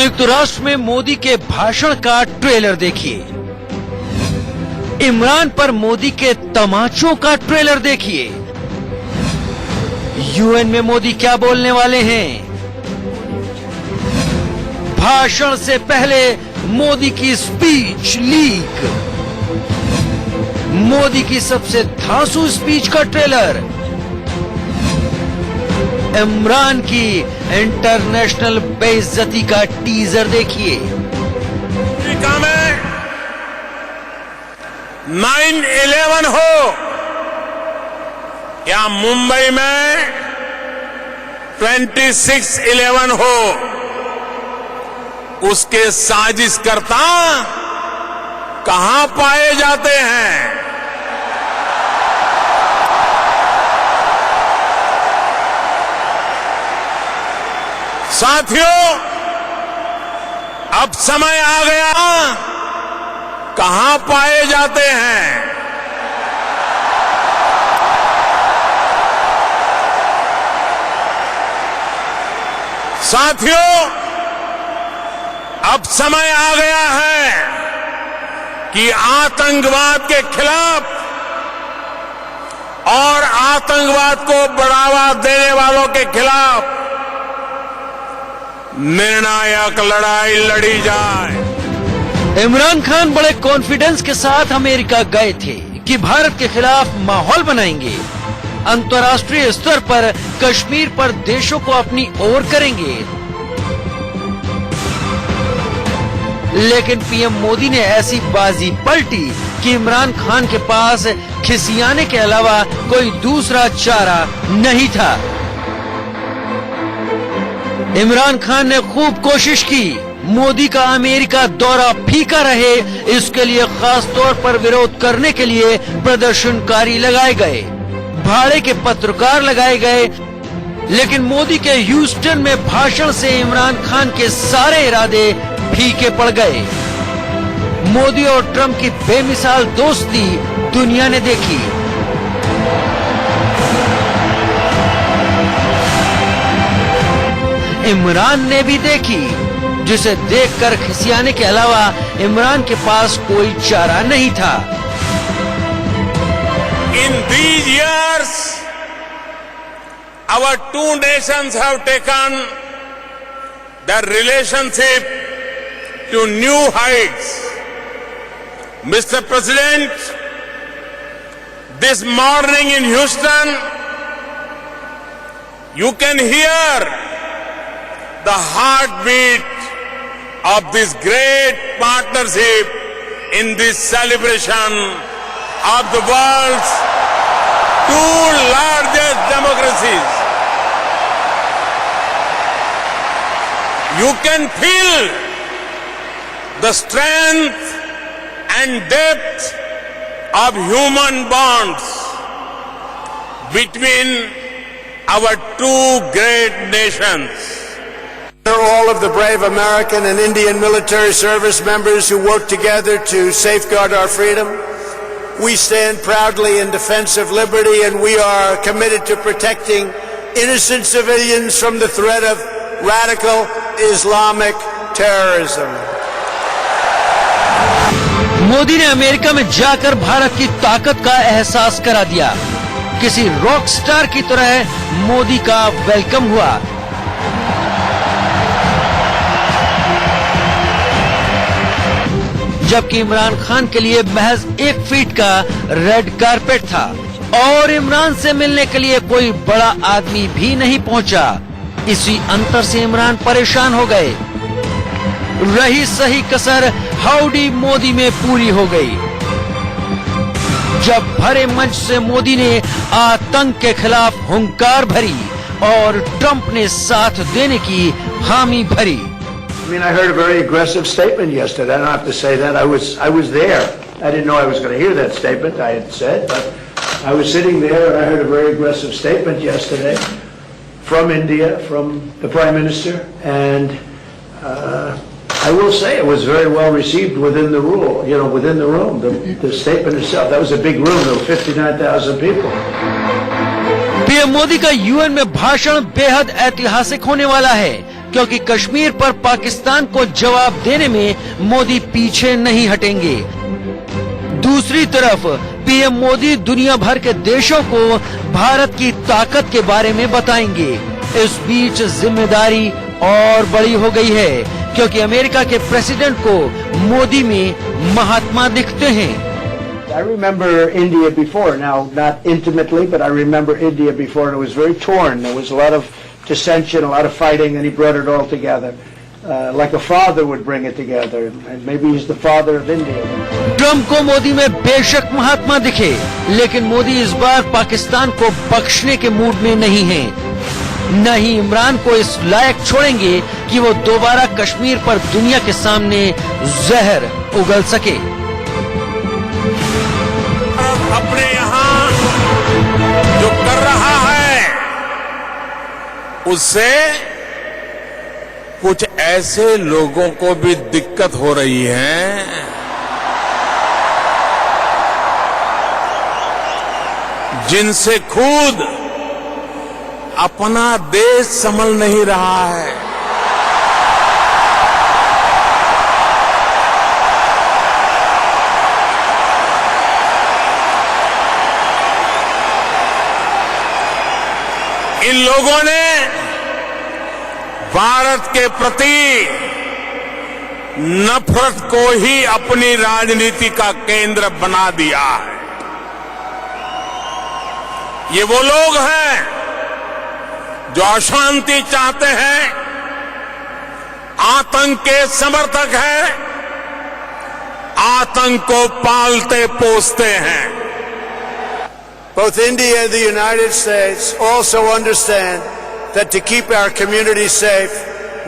संयुक्त राष्ट्र में मोदी के भाषण का ट्रेलर देखिए, इमरान पर मोदी के तमाचों का ट्रेलर देखिए, यूएन में मोदी क्या बोलने वाले हैं, भाषण से पहले मोदी की स्पीच लीक, मोदी की सबसे धांसू स्पीच का ट्रेलर, इमरान की इंटरनेशनल बेइज्जती का टीजर देखिए। अमेरिका में 9/11 हो या मुंबई में 26/11 हो, उसके साजिशकर्ता कहां पाए जाते हैं? साथियों, अब समय आ गया, कहां पाए जाते हैं? साथियों, अब समय आ गया है कि आतंकवाद के खिलाफ और आतंकवाद को बढ़ावा देने वालों के खिलाफ निर्णायक लड़ाई लड़ी जाए। इमरान खान बड़े कॉन्फिडेंस के साथ अमेरिका गए थे कि भारत के खिलाफ माहौल बनाएंगे, अंतर्राष्ट्रीय स्तर पर कश्मीर पर देशों को अपनी ओर करेंगे। लेकिन पीएम मोदी ने ऐसी बाजी पलटी कि इमरान खान के पास खिसियाने के अलावा कोई दूसरा चारा नहीं था। इमरान खान ने खूब कोशिश की मोदी का अमेरिका दौरा फीका रहे, इसके लिए खास तौर पर विरोध करने के लिए प्रदर्शनकारी लगाए गए, भाड़े के पत्रकार लगाए गए। लेकिन मोदी के ह्यूस्टन में भाषण से इमरान खान के सारे इरादे फीके पड़ गए। मोदी और ट्रंप की बेमिसाल दोस्ती दुनिया ने देखी। इमरान ने भी देखी, जिसे देखकर खिसियाने के अलावा इमरान के पास कोई चारा नहीं था। In these years, our two nations have taken their relationship to new heights. Mr. President, this morning in Houston, you can hear the heartbeat of this great partnership in this celebration of the world's two largest democracies. You can feel the strength and depth of human bonds between our two great nations. All of the brave American and Indian military service members who work together to safeguard our freedom. We stand proudly in defense of liberty, and we are committed to protecting innocent civilians from the threat of radical Islamic terrorism. Modi ने America में जाकर भारत की ताकत का एहसास करा दिया। किसी रॉक स्टार की तरह मोदी का वेलकम हुआ। जबकि इमरान खान के लिए महज 1 फीट का रेड कारपेट था और इमरान से मिलने के लिए कोई बड़ा आदमी भी नहीं पहुंचा। इसी अंतर से इमरान परेशान हो गए। रही सही कसर हाउडी मोदी में पूरी हो गई, जब भरे मंच से मोदी ने आतंक के खिलाफ हुंकार भरी और ट्रंप ने साथ देने की हामी भरी। I mean, I heard a very aggressive statement yesterday. I don't have to say that. I was there. I didn't know I was going to hear that statement, I had said, but I was sitting there and I heard a very aggressive statement yesterday from India, from the Prime Minister, and I will say it was very well received within the within the room, the statement itself. That was a big room. There were 59,000 people. PM Modi का UN में भाषण बेहद ऐतिहासिक होने वाला है, क्योंकि कश्मीर पर पाकिस्तान को जवाब देने में मोदी पीछे नहीं हटेंगे। दूसरी तरफ पीएम मोदी दुनिया भर के देशों को भारत की ताकत के बारे में बताएंगे। इस बीच जिम्मेदारी और बड़ी हो गई है, क्योंकि अमेरिका के प्रेसिडेंट को मोदी में महात्मा दिखते हैं। I remember India before, now not intimately, but I remember India before, and it was very torn. There was a lot of dissension, a lot of fighting, and he brought it all together, like a father would bring it together, and maybe he's the father of India. Trump को मोदी में बेशक महात्मा दिखे, लेकिन मोदी इस बार पाकिस्तान को बख्शने के mood में नहीं है। न ही इमरान को इस लायक छोड़ेंगे कि वो दोबारा कश्मीर पर दुनिया के सामने जहर उगल सके। अपने यहां जो कर रहा है उससे कुछ ऐसे लोगों को भी दिक्कत हो रही है जिनसे खुद अपना देश संभल नहीं रहा है। इन लोगों ने भारत के प्रति नफरत को ही अपनी राजनीति का केंद्र बना दिया है। ये वो लोग हैं जो अशांति चाहते हैं, आतंक के समर्थक हैं, आतंक को पालते पोसते हैं। Both India and the United States also understand that to keep our communities safe,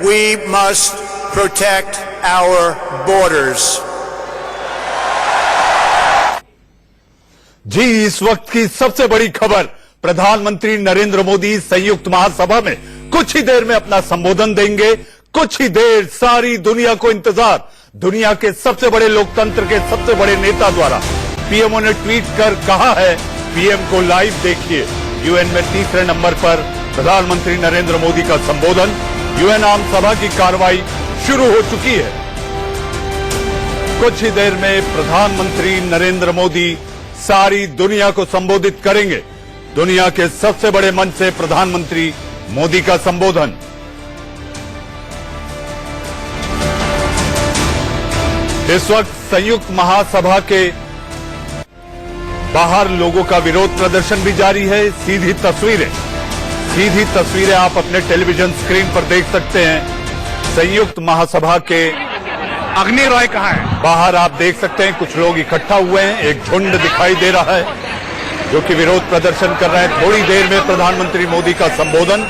we must protect our borders. जी, इस वक्त की सबसे बड़ी खबर, प्रधानमंत्री नरेंद्र मोदी संयुक्त महासभा में कुछ ही देर में अपना संबोधन देंगे। कुछ ही देर सारी दुनिया को इंतजार। दुनिया के सबसे बड़े लोकतंत्र के सबसे बड़े नेता द्वारा पीएमओ ने ट्वीट कर कहा है, पीएम को लाइव देखिए। यूएन में तीसरे नंबर पर प्रधानमंत्री नरेंद्र मोदी का संबोधन। यूएन आम सभा की कार्रवाई शुरू हो चुकी है। कुछ ही देर में प्रधानमंत्री नरेंद्र मोदी सारी दुनिया को संबोधित करेंगे। दुनिया के सबसे बड़े मंच से प्रधानमंत्री मोदी का संबोधन। इस वक्त संयुक्त महासभा के बाहर लोगों का विरोध प्रदर्शन भी जारी है। सीधी तस्वीरें आप अपने टेलीविजन स्क्रीन पर देख सकते हैं। संयुक्त महासभा के अग्नि रॉय कहाँ है? बाहर आप देख सकते हैं कुछ लोग इकट्ठा हुए हैं। एक झुंड दिखाई दे रहा है जो कि विरोध प्रदर्शन कर रहा है। थोड़ी देर में प्रधानमंत्री मोदी का संबोधन।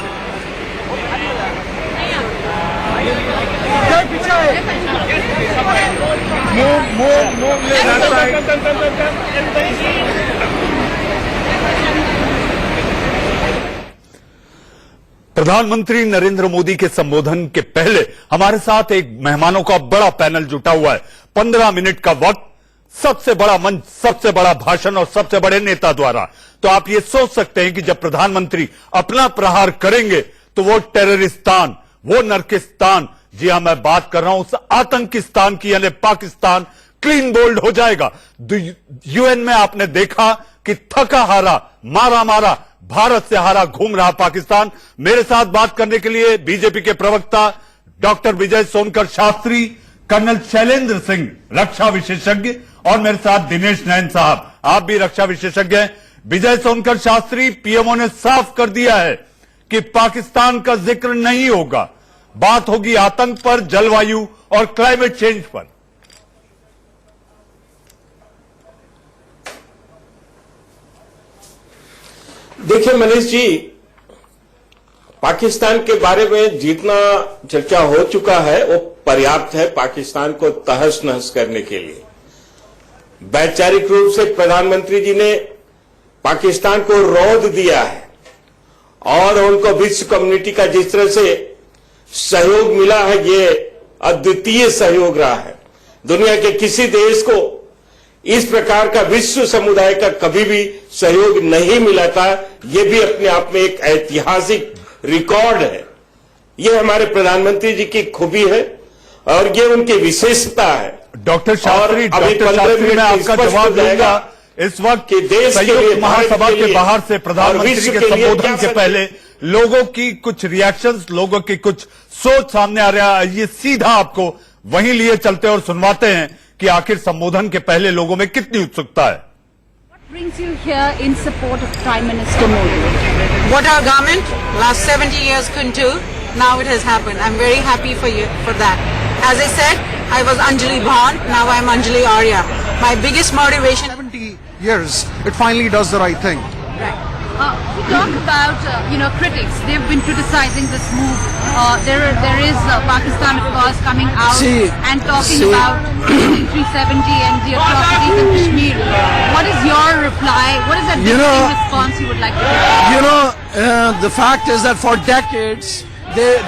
प्रधानमंत्री नरेंद्र मोदी के संबोधन के पहले हमारे साथ एक मेहमानों का बड़ा पैनल जुटा हुआ है। 15 मिनट का वक्त, सबसे बड़ा मंच, सबसे बड़ा भाषण और सबसे बड़े नेता द्वारा। तो आप ये सोच सकते हैं कि जब प्रधानमंत्री अपना प्रहार करेंगे तो वो टेररिस्तान, वो नरकिस्तान, जी हां मैं बात कर रहा हूं उस आतंकिस्तान की, यानी पाकिस्तान क्लीन बोल्ड हो जाएगा। यूएन में आपने देखा कि थका हारा, मारा मारा, भारत से हारा घूम रहा पाकिस्तान। मेरे साथ बात करने के लिए बीजेपी के प्रवक्ता डॉक्टर विजय सोनकर शास्त्री, कर्नल शैलेंद्र सिंह रक्षा विशेषज्ञ, और मेरे साथ दिनेश नैन साहब, आप भी रक्षा विशेषज्ञ हैं। विजय सोनकर शास्त्री, पीएमओ ने साफ कर दिया है कि पाकिस्तान का जिक्र नहीं होगा, बात होगी आतंक पर, जलवायु और क्लाइमेट चेंज पर। देखिए मनीष जी, पाकिस्तान के बारे में जितना चर्चा हो चुका है वो पर्याप्त है पाकिस्तान को तहस नहस करने के लिए। वैचारिक रूप से प्रधानमंत्री जी ने पाकिस्तान को रौंद दिया है और उनको विश्व कम्युनिटी का जिस तरह से सहयोग मिला है, ये अद्वितीय सहयोग रहा है। दुनिया के किसी देश को इस प्रकार का विश्व समुदाय का कभी भी सहयोग नहीं मिला था। यह भी अपने आप में एक ऐतिहासिक रिकॉर्ड है। ये हमारे प्रधानमंत्री जी की खूबी है और ये उनकी विशेषता है। डॉक्टर शास्त्री, और अभी 15 मैं मिनट आपका स्पष्ट जवाब हो जाएगा दूंगा। इस वक्त कि देश के लिए, संयुक्त महासभा भारत के के लिए बाहर से और प्रधानमंत्री विश्व के के लिए संबोधन क्या के सच- पहले लोगों की कुछ रिएक्शंस, लोगों की कुछ सोच सामने आ रहा है। ये सीधा आपको वहीं लिए चलते और सुनवाते हैं कि आखिर संबोधन के पहले लोगों में कितनी उत्सुकता है। What brings you here in support of Prime Minister Modi? What our government last 70 years couldn't do, now it has happened. I'm very happy for that. As I said, I was Anjali Bhan, now I'm Anjali Arya. My biggest motivation... 70 years, it finally does the right thing. Right. We talk about, critics. They've been criticizing this move. There is Pakistan, of course, coming out and talking about 370 and the atrocities in Kashmir. What is your reply? What is that response you would like to give? The fact is that for decades,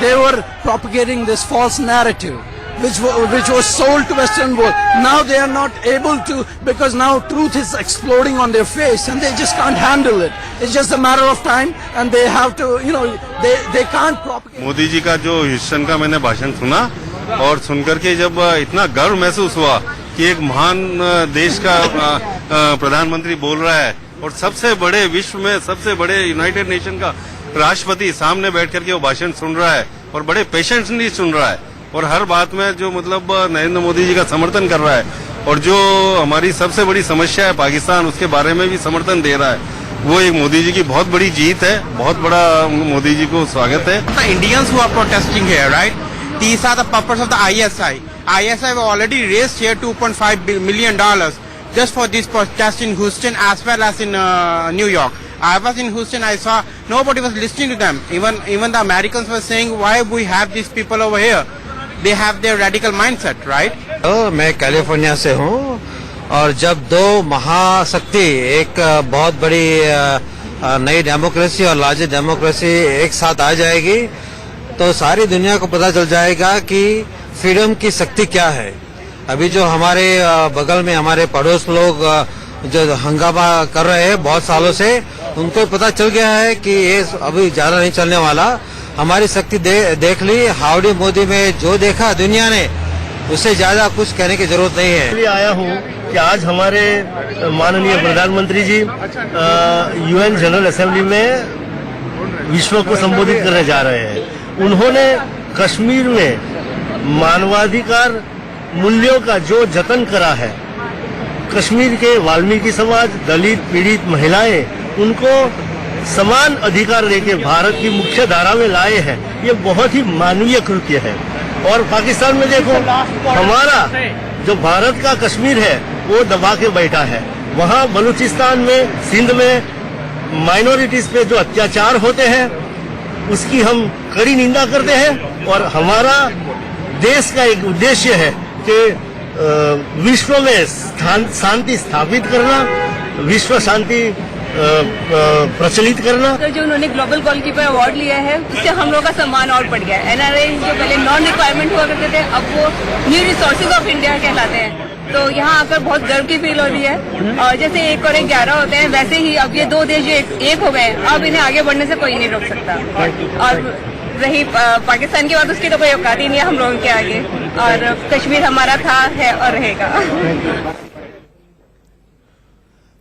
they were propagating this false narrative, which was sold to Western world. Now they are not able to, because now truth is exploding on their face and they just can't handle it. It's just a matter of time and they have to, they can't propagate. Modi ji का जो Houston का मैंने भाषण सुना और सुनकर के जब इतना गर्व महसूस हुआ कि एक महान देश का प्रधानमंत्री बोल रहा है और सबसे बड़े विश्व में सबसे बड़े यूनाइटेड नेशन का राष्ट्रपति सामने बैठ करके वो भाषण सुन रहा है और बड़े पेशेंटली सुन रहा है और हर बात में जो मतलब नरेंद्र मोदी जी का समर्थन कर रहा है और जो हमारी सबसे बड़ी समस्या है पाकिस्तान, उसके बारे में भी समर्थन दे रहा है। वो एक मोदी जी की बहुत बड़ी जीत है, बहुत बड़ा मोदी जी को स्वागत है। The Indians who are protesting here, right? These are the puppets of the ISI. ISI have already raised here $2.5 million just for this protest in Houston as well as in New York. I was in Houston. I saw nobody was listening to them. Even the Americans were saying, "Why we have these people over here? They have their radical mindset, right?" मैं California से हूँ और जब दो महाशक्ति, एक बहुत बड़ी नई डेमोक्रेसी और लार्जर डेमोक्रेसी एक साथ आ जाएगी तो सारी दुनिया को पता चल जाएगा कि फ्रीडम की शक्ति क्या है। अभी जो हमारे बगल में हमारे पड़ोस लोग जो हंगामा कर रहे हैं बहुत सालों से, उनको पता चल गया है कि ये अभी ज्यादा नहीं चलने वाला। हमारी शक्ति देख ली, हाउडी मोदी में जो देखा दुनिया ने, उससे ज्यादा कुछ कहने की जरूरत नहीं है। इसलिए आया हूँ कि आज हमारे माननीय प्रधानमंत्री जी यूएन जनरल असेंबली में विश्व को संबोधित करने जा रहे हैं। उन्होंने कश्मीर में मानवाधिकार मूल्यों का जो जतन करा है, कश्मीर के वाल्मीकि समाज, दलित, पीड़ित महिलाएं, उनको समान अधिकार देके भारत की मुख्य धारा में लाए हैं। ये बहुत ही मानवीय कृत्य है। और पाकिस्तान में देखो, हमारा जो भारत का कश्मीर है वो दबा के बैठा है। वहाँ बलूचिस्तान में, सिंध में माइनॉरिटीज पे जो अत्याचार होते हैं उसकी हम कड़ी निंदा करते हैं। और हमारा देश का एक उद्देश्य है कि विश्व में शांति स्थापित करना, विश्व शांति प्रचलित करना। तो जो उन्होंने ग्लोबल गोलकीपर अवार्ड लिया है उससे हम लोगों का सम्मान और बढ़ गया है। एनआरआई जो पहले नॉन रिक्वायरमेंट हुआ करते थे, अब वो न्यू रिसोर्सेज ऑफ इंडिया कहलाते हैं। तो यहाँ आकर बहुत गर्व की फील हो रही है। और जैसे 1 और 1 11 होते हैं, वैसे ही अब ये 2 देश जो एक हो गए, अब इन्हें आगे बढ़ने से कोई नहीं रोक सकता। और रही पाकिस्तान की बात, उसकी तो कोई औकात ही नहीं है हम लोगों के आगे। और कश्मीर हमारा था, है और रहेगा।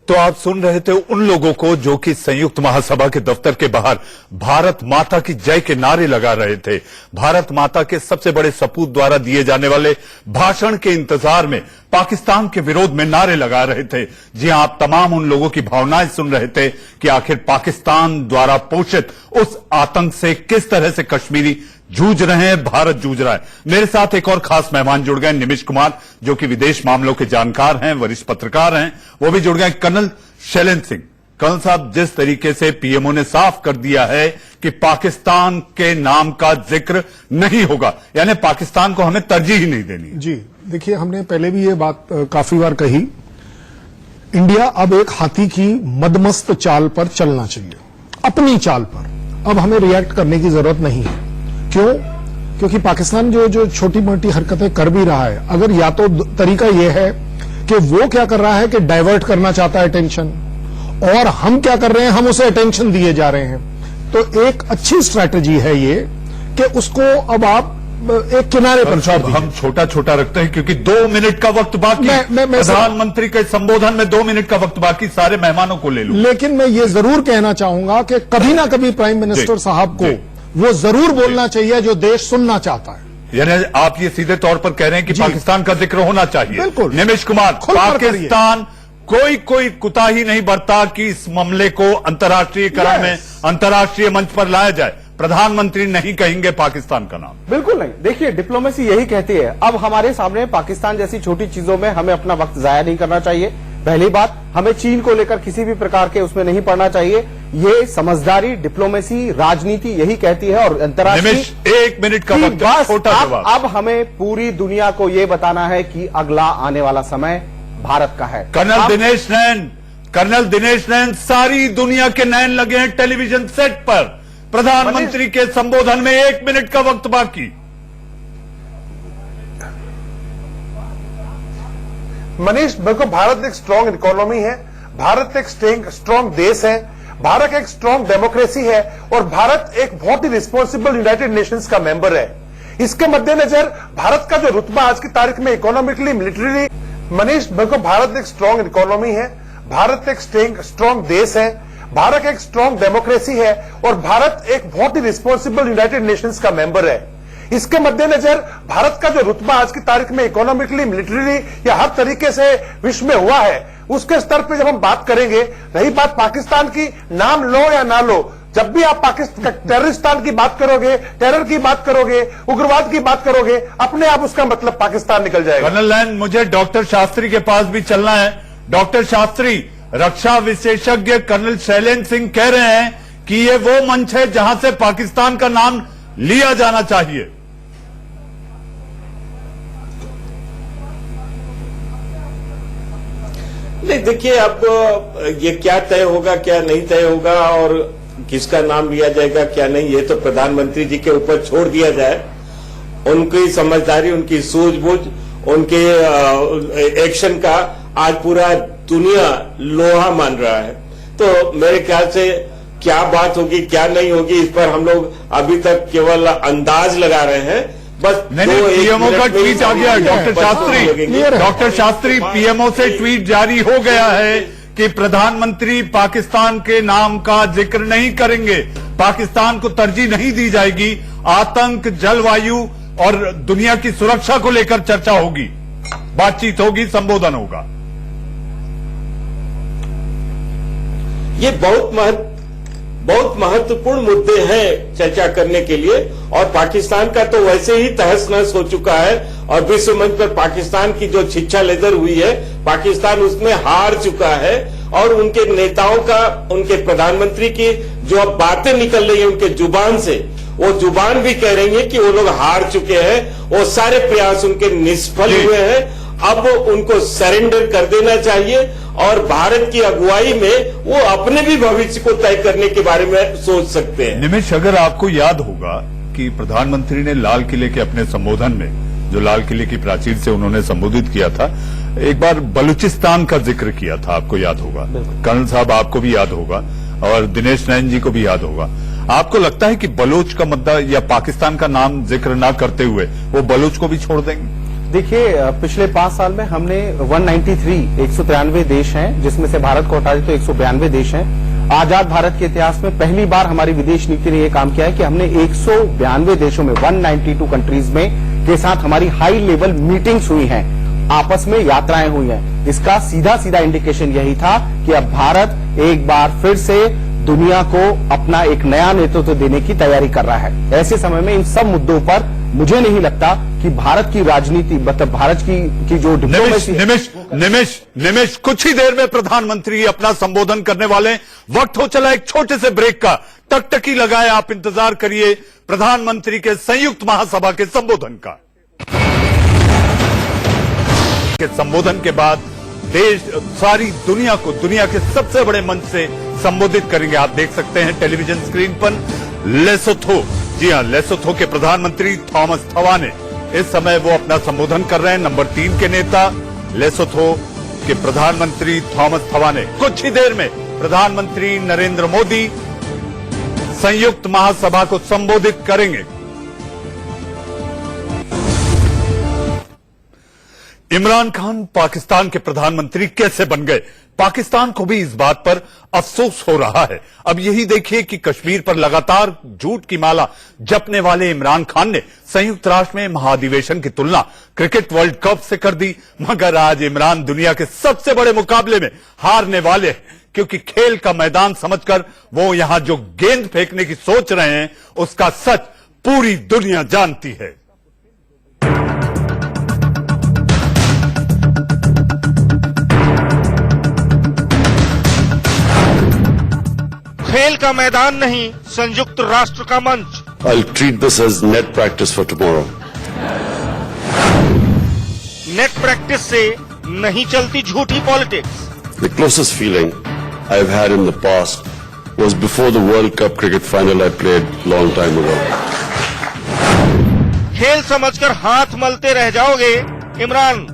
तो आप सुन रहे थे उन लोगों को जो कि संयुक्त महासभा के दफ्तर के बाहर भारत माता की जय के नारे लगा रहे थे। भारत माता के सबसे बड़े सपूत द्वारा दिए जाने वाले भाषण के इंतजार में पाकिस्तान के विरोध में नारे लगा रहे थे। जी हां, आप तमाम उन लोगों की भावनाएं सुन रहे थे कि आखिर पाकिस्तान द्वारा पोषित उस आतंक से किस तरह से कश्मीरी जूझ रहे हैं, भारत जूझ रहा है। मेरे साथ एक और खास मेहमान जुड़ गए, निमिष कुमार, जो कि विदेश मामलों के जानकार हैं, वरिष्ठ पत्रकार हैं। वो भी जुड़ गए कर्नल शैलेंद्र सिंह। कर्नल साहब, जिस तरीके से पीएमओ ने साफ कर दिया है कि पाकिस्तान के नाम का जिक्र नहीं होगा, यानी पाकिस्तान को हमें तरजीह ही नहीं देनी। जी देखिए, हमने पहले भी ये बात काफी बार कही, इंडिया अब एक हाथी की मदमस्त चाल पर चलना चाहिए, अपनी चाल पर। अब हमें रिएक्ट करने की जरूरत नहीं है। क्यों? क्योंकि पाकिस्तान जो छोटी मोटी हरकतें कर भी रहा है, अगर या तो तरीका यह है कि वो क्या कर रहा है कि डाइवर्ट करना चाहता है अटेंशन, और हम क्या कर रहे हैं, हम उसे अटेंशन दिए जा रहे हैं। तो एक अच्छी स्ट्रैटेजी है ये कि उसको अब आप एक किनारे पर छोड़ दीजिए। हम छोटा छोटा रखते हैं क्योंकि 2 मिनट का वक्त बाकी। मैं प्रधानमंत्री के संबोधन में 2 मिनट का वक्त बाकी, सारे मेहमानों को ले लूं। लेकिन मैं ये जरूर कहना चाहूंगा कि कभी ना कभी प्राइम मिनिस्टर साहब को वो जरूर बोलना चाहिए जो देश सुनना चाहता है। यानी आप ये सीधे तौर पर कह रहे हैं कि पाकिस्तान का जिक्र होना चाहिए। बिल्कुल। निमिष कुमार, पाकिस्तान कोई कुताही नहीं बरता कि इस मामले को अंतर्राष्ट्रीयकरण में अंतर्राष्ट्रीय मंच पर लाया जाए। प्रधानमंत्री नहीं कहेंगे पाकिस्तान का नाम। बिल्कुल नहीं। देखिए, डिप्लोमेसी यही कहती है। अब हमारे सामने पाकिस्तान जैसी छोटी चीजों में हमें अपना वक्त जाया नहीं करना चाहिए। पहली बात, हमें चीन को लेकर किसी भी प्रकार के उसमें नहीं पड़ना चाहिए। ये समझदारी, डिप्लोमेसी, राजनीति यही कहती है। और अंतर्राष्ट्रीय 1 मिनट का वक्त, छोटा जवाब। अब हमें पूरी दुनिया को ये बताना है कि अगला आने वाला समय भारत का है। कर्नल दिनेश नैन, सारी दुनिया के नैन लगे हैं टेलीविजन सेट पर। प्रधानमंत्री के संबोधन में 1 मिनट का वक्त बाकी। मनीष, बिल्कुल, भारत एक स्ट्रांग इकोनॉमी है, भारत एक स्ट्रांग देश है, भारत एक स्ट्रांग डेमोक्रेसी है और भारत एक बहुत ही रिस्पॉन्सिबल यूनाइटेड नेशंस का मेंबर है। इसके मद्देनजर भारत का जो रुतबा आज की तारीख में इकोनॉमिकली, मिलिट्री, मनीष, बिल्कुल, भारत एक स्ट्रांग इकोनॉमी है, भारत एक स्ट्रांग देश है, भारत एक स्ट्रांग डेमोक्रेसी है और भारत एक बहुत ही रिस्पॉन्सिबल यूनाइटेड नेशंस का मेंबर है। इसके मद्देनजर भारत का जो रुतबा आज की तारीख में इकोनॉमिकली, मिलिट्री या हर तरीके से विश्व में हुआ है, उसके स्तर पे जब हम बात करेंगे, रही बात पाकिस्तान की, नाम लो या ना लो, जब भी आप पाकिस्तान टेररिस्तान की बात करोगे, टेरर की बात करोगे, उग्रवाद की बात करोगे, अपने आप उसका मतलब पाकिस्तान निकल जाएगा। कर्नल नैन, मुझे डॉक्टर शास्त्री के पास भी चलना है। डॉक्टर शास्त्री, रक्षा विशेषज्ञ कर्नल शैलेंद्र सिंह कह रहे हैं कि ये वो मंच है जहां से पाकिस्तान का नाम लिया जाना चाहिए। नहीं, देखिए, अब ये क्या तय होगा, क्या नहीं तय होगा और किसका नाम लिया जाएगा, क्या नहीं, ये तो प्रधानमंत्री जी के ऊपर छोड़ दिया जाए। उनकी समझदारी, उनकी सूझबूझ, उनके एक्शन का आज पूरा दुनिया लोहा मान रहा है। तो मेरे ख्याल से क्या बात होगी, क्या नहीं होगी, इस पर हम लोग अभी तक केवल अंदाज लगा रहे हैं। बस पीएमओ का ट्वीट आ गया। डॉक्टर शास्त्री, पीएमओ से ट्वीट जारी हो गया है कि प्रधानमंत्री पाकिस्तान के नाम का जिक्र नहीं करेंगे, पाकिस्तान को तरजीह नहीं दी जाएगी, आतंक, जलवायु और दुनिया की सुरक्षा को लेकर चर्चा होगी, बातचीत होगी, संबोधन होगा। ये बहुत महत्वपूर्ण मुद्दे हैं चर्चा करने के लिए और पाकिस्तान का तो वैसे ही तहस नहस हो चुका है और विश्व मंच पर पाकिस्तान की जो छिछा लेदर हुई है, पाकिस्तान उसमें हार चुका है और उनके नेताओं का, उनके प्रधानमंत्री की जो अब बातें निकल रही है उनके जुबान से, वो जुबान भी कह रही है कि वो लोग हार चुके हैं, वो सारे प्रयास उनके निष्फल हुए हैं। अब उनको सरेंडर कर देना चाहिए और भारत की अगुवाई में वो अपने भी भविष्य को तय करने के बारे में सोच सकते हैं। निमिष, अगर आपको याद होगा कि प्रधानमंत्री ने लाल किले के अपने संबोधन में, जो लाल किले की प्राचीर से उन्होंने संबोधित किया था, एक बार बलूचिस्तान का जिक्र किया था, आपको याद होगा। कर्नल साहब, आपको भी याद होगा और दिनेश नैन जी को भी याद होगा। आपको लगता है कि बलोच का मुद्दा या पाकिस्तान का नाम जिक्र ना करते हुए वो बलोच को भी छोड़ देंगे? देखिए, पिछले 5 साल में हमने 193 देश हैं, जिसमें से भारत को हटा दें तो 192 देश हैं। आजाद भारत के इतिहास में पहली बार हमारी विदेश नीति ने यह काम किया है कि हमने 192 देशों में 192 कंट्रीज में के साथ हमारी हाई लेवल मीटिंग्स हुई हैं, आपस में यात्राएं हुई हैं। इसका सीधा सीधा इंडिकेशन यही था कि अब भारत एक बार फिर से दुनिया को अपना एक नया नेतृत्व देने की तैयारी कर रहा है। ऐसे समय में इन सब मुद्दों पर मुझे नहीं लगता कि भारत की राजनीति, मतलब भारत की जो डिप्लोमेसी। निमिष, कुछ ही देर में प्रधानमंत्री अपना संबोधन करने वाले। वक्त हो चला एक छोटे से ब्रेक का। टकटकी लगाए, आप इंतजार करिए प्रधानमंत्री के संयुक्त महासभा के संबोधन का। के संबोधन के बाद देश सारी दुनिया को दुनिया के सबसे बड़े मंच से संबोधित करेंगे। आप देख सकते हैं टेलीविजन स्क्रीन पर लेसोथो, जी हां, लेसोथो के प्रधानमंत्री थॉमस थवाने इस समय वो अपना संबोधन कर रहे हैं। नंबर 3 के नेता लेसोथो के प्रधानमंत्री थॉमस थवाने। कुछ ही देर में प्रधानमंत्री नरेंद्र मोदी संयुक्त महासभा को संबोधित करेंगे। इमरान खान पाकिस्तान के प्रधानमंत्री कैसे बन गए? पाकिस्तान को भी इस बात पर अफसोस हो रहा है। अब यही देखिए कि कश्मीर पर लगातार झूठ की माला जपने वाले इमरान खान ने संयुक्त राष्ट्र में महाधिवेशन की तुलना क्रिकेट वर्ल्ड कप से कर दी। मगर आज इमरान दुनिया के सबसे बड़े मुकाबले में हारने वाले हैं, क्योंकि खेल का मैदान समझकर वो यहां जो गेंद फेंकने की सोच रहे हैं उसका सच पूरी दुनिया जानती है। खेल का मैदान नहीं, संयुक्त राष्ट्र का मंच। I'll treat this as net practice for tomorrow. Net practice से नहीं चलती झूठी politics. The closest feeling I've had in the past was before the World Cup cricket final I played long time ago. खेल समझकर हाथ मलते रह जाओगे इमरान।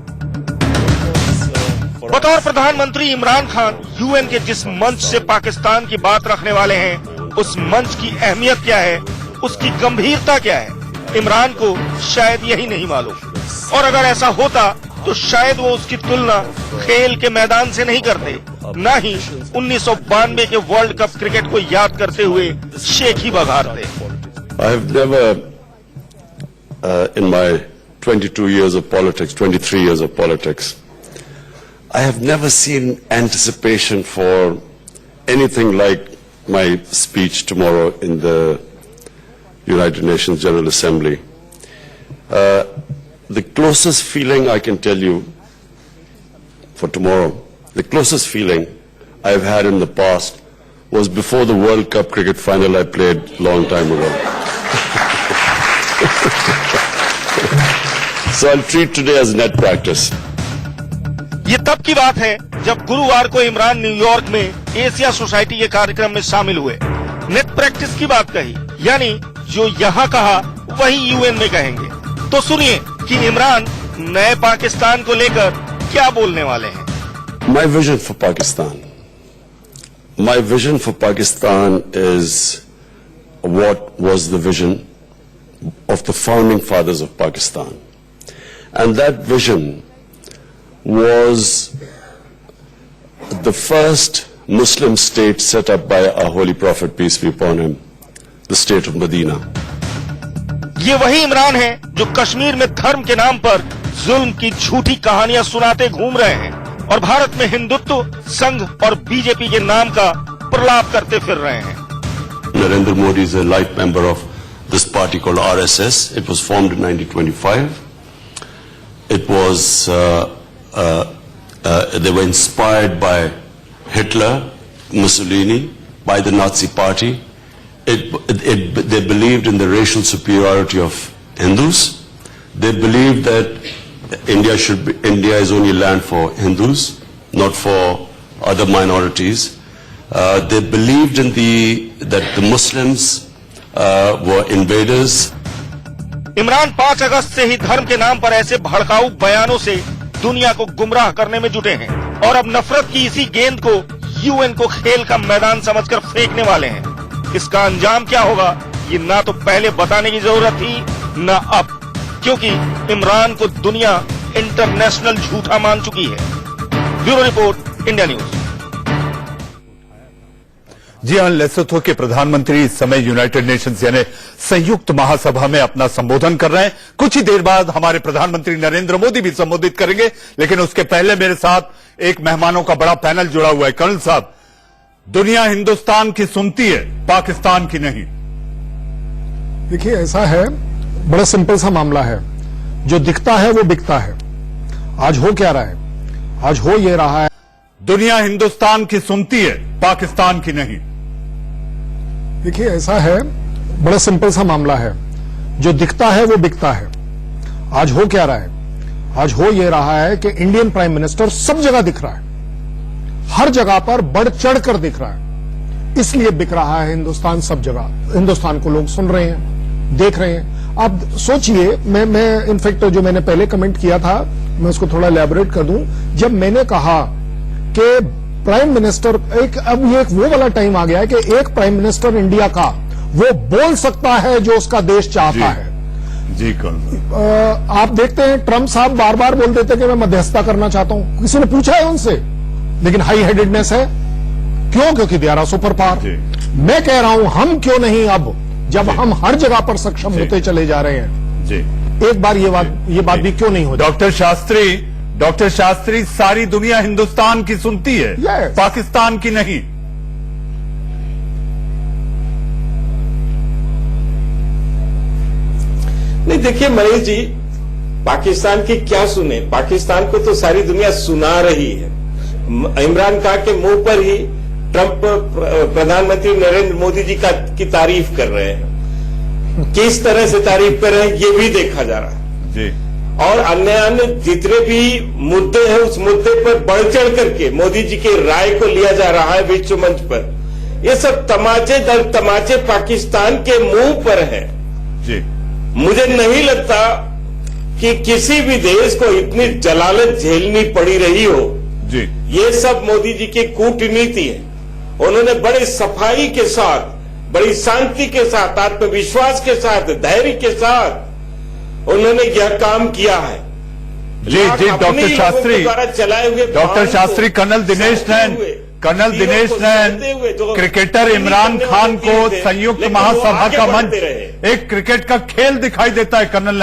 बतौर प्रधानमंत्री इमरान खान यूएन के जिस मंच से पाकिस्तान की बात रखने वाले हैं, उस मंच की अहमियत क्या है, उसकी गंभीरता क्या है, इमरान को शायद यही नहीं मालूम। और अगर ऐसा होता तो शायद वो उसकी तुलना खेल के मैदान से नहीं करते, न ही 1992 के वर्ल्ड कप क्रिकेट को याद करते हुए शेखी बघारते। I have never, in my 22 years of politics, 23 years of politics, I have never seen anticipation for anything like my speech tomorrow in the United Nations General Assembly. The closest feeling I can tell you for tomorrow, the closest feeling I've had in the past was before the World Cup cricket final I played long time ago. So I'll treat today as net practice. ये तब की बात है जब गुरुवार को Imran New York में Asia society के कार्यक्रम में शामिल हुए। नेट प्रैक्टिस की बात कही, यानी जो यहाँ कहा वही यूएन में कहेंगे। तो सुनिए कि इमरान नए पाकिस्तान को लेकर क्या बोलने वाले हैं। My vision for Pakistan. My vision for Pakistan is what was the vision of the founding fathers of Pakistan. And that vision was the first Muslim state set up by our Holy Prophet, peace be upon him, the state of Medina. ये वही इमरान है जो कश्मीर में धर्म के नाम पर जुल्म की झूठी कहानियां सुनाते घूम रहे हैं और भारत में हिंदुत्व, संघ और बीजेपी के नाम का प्रलाप करते फिर रहे हैं। Narendra Modi is a life member of this party called RSS. It was formed in 1925. It was they were inspired by Hitler, Mussolini, by the Nazi party. They believed in the racial superiority of Hindus. They believed that India is only land for Hindus, not for other minorities. They believed in that the Muslims were invaders. Imran 5 अगस्त से ही धर्म के नाम पर ऐसे भड़काऊ बयानों से दुनिया को गुमराह करने में जुटे हैं और अब नफरत की इसी गेंद को यूएन को खेल का मैदान समझकर फेंकने वाले हैं। इसका अंजाम क्या होगा, ये ना तो पहले बताने की जरूरत थी न अब, क्योंकि इमरान को दुनिया इंटरनेशनल झूठा मान चुकी है। Bureau report, India news. जी हां, लेसोथो के प्रधानमंत्री इस समय यूनाइटेड नेशंस यानी संयुक्त महासभा में अपना संबोधन कर रहे हैं। कुछ ही देर बाद हमारे प्रधानमंत्री नरेंद्र मोदी भी संबोधित करेंगे, लेकिन उसके पहले मेरे साथ एक मेहमानों का बड़ा पैनल जुड़ा हुआ है। कर्नल साहब, दुनिया हिंदुस्तान की सुनती है, पाकिस्तान की नहीं। देखिए, ऐसा है, बड़ा सिंपल सा मामला है। जो दिखता है वो बिकता है। आज हो क्या रहा है? आज हो ये रहा है, दुनिया हिंदुस्तान की सुनती है, पाकिस्तान की नहीं। देखिए, ऐसा है, बड़ा सिंपल सा मामला है। जो दिखता है वो बिकता है। आज हो क्या रहा है? आज हो ये रहा है कि इंडियन प्राइम मिनिस्टर सब जगह दिख रहा है, हर जगह पर बढ़ चढ़कर दिख रहा है, इसलिए बिक रहा है हिंदुस्तान। सब जगह हिंदुस्तान को लोग सुन रहे हैं, देख रहे हैं। आप सोचिए, मैं इनफैक्ट जो मैंने पहले कमेंट किया था, मैं उसको थोड़ा एलैबोरेट कर दूं। जब मैंने कहा कि प्राइम मिनिस्टर अब ये वो वाला टाइम आ गया है कि एक प्राइम मिनिस्टर इंडिया का वो बोल सकता है जो उसका देश चाहता है। जी आप देखते हैं ट्रंप साहब बार बार बोल देते कि मैं मध्यस्थता करना चाहता हूं। किसी ने पूछा है उनसे, लेकिन हाई हेडेडनेस है। क्यों? क्योंकि दे आर सुपर पावर। मैं कह रहा हूं हम क्यों नहीं, अब जब हम हर जगह पर सक्षम होते चले जा रहे हैं, जी एक बार ये बात भी क्यों नहीं होती? डॉक्टर शास्त्री, सारी दुनिया हिंदुस्तान की सुनती है, पाकिस्तान की नहीं। नहीं, देखिए मनीष जी, पाकिस्तान की क्या सुने, पाकिस्तान को तो सारी दुनिया सुना रही है। इमरान खान के मुंह पर ही ट्रंप प्रधानमंत्री नरेंद्र मोदी जी की तारीफ कर रहे हैं। किस तरह से तारीफ कर रहे हैं ये भी देखा जा रहा है जी। और अन्य जितने भी मुद्दे हैं उस मुद्दे पर बढ़ चढ़ करके मोदी जी की राय को लिया जा रहा है विश्व मंच पर। ये सब तमाचे दर तमाचे पाकिस्तान के मुंह पर है जी। मुझे नहीं लगता कि किसी भी देश को इतनी जलालत झेलनी पड़ी रही हो जी। ये सब मोदी जी की कूटनीति है। उन्होंने बड़ी सफाई के साथ, बड़ी शांति के साथ, आत्मविश्वास के साथ, धैर्य के साथ उन्होंने यह काम किया है। जी जी। डॉक्टर शास्त्री द्वारा चलाए हुए डॉक्टर शास्त्री कर्नल दिनेश नैन क्रिकेटर इमरान खान को संयुक्त महासभा का मंच एक क्रिकेट का खेल दिखाई देता है। कर्नल